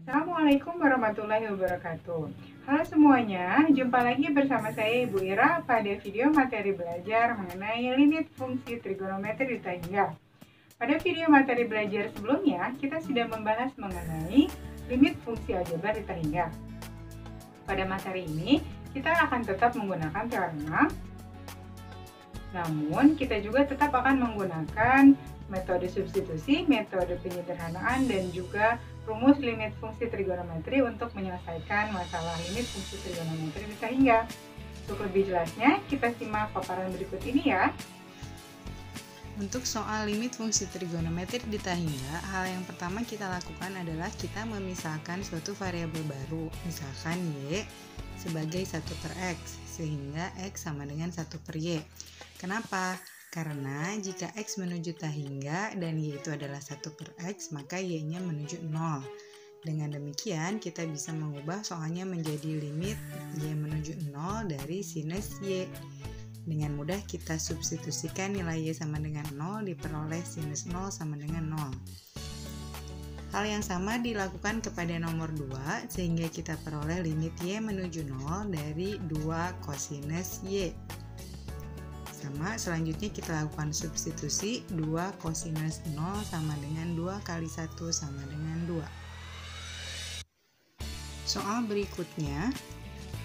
Assalamualaikum warahmatullahi wabarakatuh. Halo semuanya, jumpa lagi bersama saya Ibu Ira pada video materi belajar mengenai limit fungsi trigonometri di Tahingga. Pada video materi belajar sebelumnya, kita sudah membahas mengenai limit fungsi aljabar di Tahingga. Pada materi ini, kita akan tetap menggunakan teorema, namun kita juga tetap akan menggunakan metode substitusi, metode penyederhanaan, dan juga rumus limit fungsi trigonometri untuk menyelesaikan masalah limit fungsi trigonometri di Tahingga. Untuk lebih jelasnya, kita simak paparan berikut ini ya. Untuk soal limit fungsi trigonometri di Tahingga, hal yang pertama kita lakukan adalah kita memisahkan suatu variabel baru, misalkan Y sebagai 1 per X, sehingga X sama dengan 1 per Y. Kenapa? Karena jika X menuju Tahingga dan Y itu adalah 1 per X, maka Y-nya menuju 0. Dengan demikian, kita bisa mengubah soalnya menjadi limit Y menuju 0 dari sinus Y. Dengan mudah kita substitusikan nilai Y sama dengan 0, diperoleh sinus 0 sama dengan 0. Hal yang sama dilakukan kepada nomor 2, sehingga kita peroleh limit Y menuju 0 dari 2 kosinus Y. Sama, selanjutnya kita lakukan substitusi, 2 kosinus 0 sama dengan 2 kali 1 sama dengan 2. Soal berikutnya,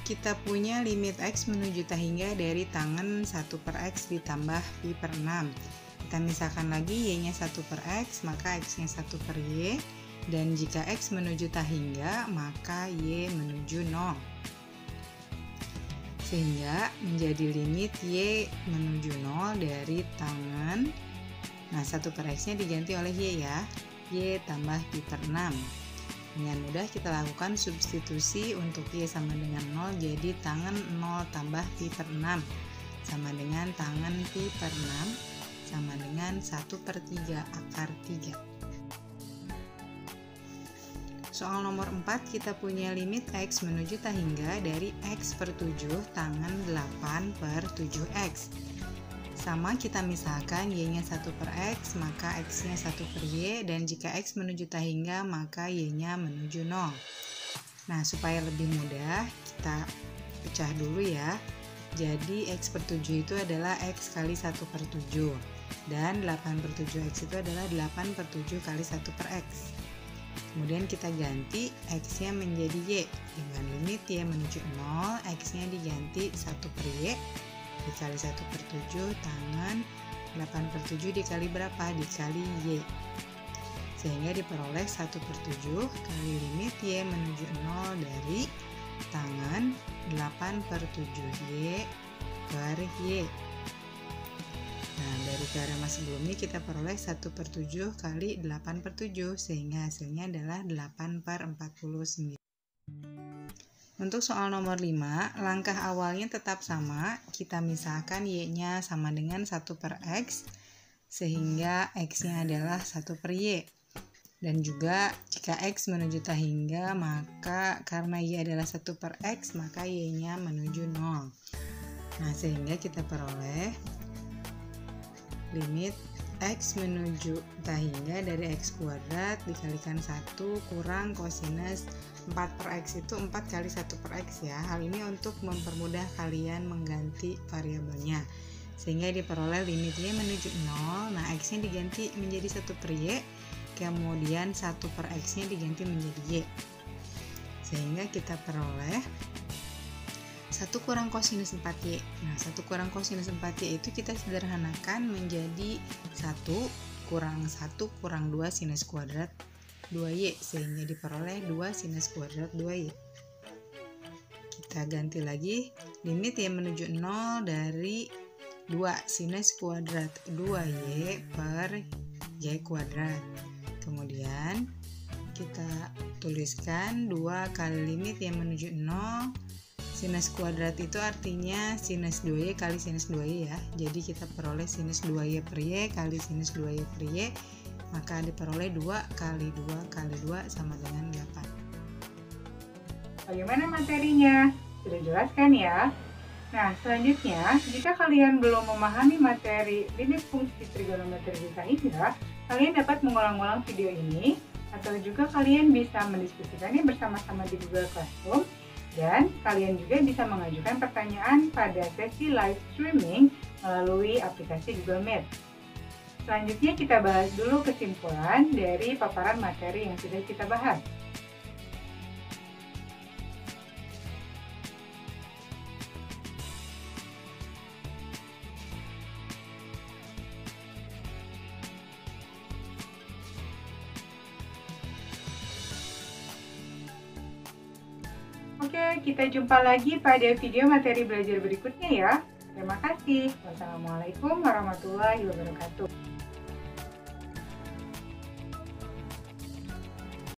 kita punya limit X menuju Tahingga dari tangen 1 per X ditambah pi per 6. Kita misalkan lagi Y-nya 1 per X, maka X-nya 1 per Y. Dan jika X menuju Tahingga, maka Y menuju 0. Sehingga menjadi limit Y menuju 0 dari tangen. Nah, 1 per X-nya diganti oleh Y ya. Y tambah pi per 6. Dengan mudah kita lakukan substitusi untuk Y sama dengan 0, jadi tangen 0 tambah pi per 6 sama dengan tangen pi per 6 sama dengan 1 per 3 akar 3. Soal nomor 4, kita punya limit X menuju Tahingga dari X per 7 tangen 8 per 7X. Sama, kita misalkan Y-nya 1 per X, maka X-nya 1 per Y, dan jika X menuju Tahingga, maka Y-nya menuju 0. Nah, supaya lebih mudah, kita pecah dulu ya. Jadi, X per 7 itu adalah X kali 1 per 7, dan 8 per 7X itu adalah 8 per 7 kali 1 per X. Kemudian kita ganti X-nya menjadi Y. Dengan limit Y menuju 0, X-nya diganti 1 per Y, dikali 1 per 7 tangen 8 per 7 dikali berapa? Dikali Y. Sehingga diperoleh 1 per 7 kali limit Y menuju 0 dari tangen 8 per 7Y per Y. Nah, dari teorema sebelumnya kita peroleh 1 per 7 kali 8 per 7, sehingga hasilnya adalah 8 per 49. Untuk soal nomor 5, langkah awalnya tetap sama, kita misalkan Y-nya sama dengan 1 per X, sehingga X-nya adalah 1 per Y. Dan juga jika X menuju Tahingga, maka karena Y adalah 1 per X, maka Y-nya menuju 0. Nah, sehingga kita peroleh limit X menuju Tahingga dari X kuadrat dikalikan 1 kurang kosinus 4 per X itu 4 kali 1 per X ya. Hal ini untuk mempermudah kalian mengganti variabelnya. Sehingga diperoleh limit Y menuju 0. Nah, X-nya diganti menjadi 1 per Y. Kemudian 1 per X-nya diganti menjadi Y. Sehingga kita peroleh 1 kurang kosinus 4Y. Nah, 1 kurang kosinus 4Y itu kita sederhanakan menjadi 1 kurang 1 kurang 2 sinus kuadrat 2Y, sehingga diperoleh 2 sinus kuadrat 2Y. Kita ganti lagi limit Y menuju 0 dari 2 sinus kuadrat 2Y per Y kuadrat. Kemudian kita tuliskan 2 kali limit Y menuju 0. Sinus kuadrat itu artinya sinus 2Y kali sinus 2Y ya. Jadi kita peroleh sinus 2Y per Y kali sinus 2Y per Y. Maka diperoleh 2 kali 2 kali 2 sama dengan 8. Bagaimana materinya? Sudah jelas kan ya? Nah, selanjutnya, jika kalian belum memahami materi limit fungsi trigonometri di Tahingga, kalian dapat mengulang-ulang video ini Atau juga kalian bisa mendiskusikannya bersama-sama di Google Classroom, dan kalian juga bisa mengajukan pertanyaan pada sesi live streaming melalui aplikasi Google Meet. Selanjutnya kita bahas dulu kesimpulan dari paparan materi yang sudah kita bahas. Oke, kita jumpa lagi pada video materi belajar berikutnya ya. Terima kasih. Wassalamualaikum warahmatullahi wabarakatuh.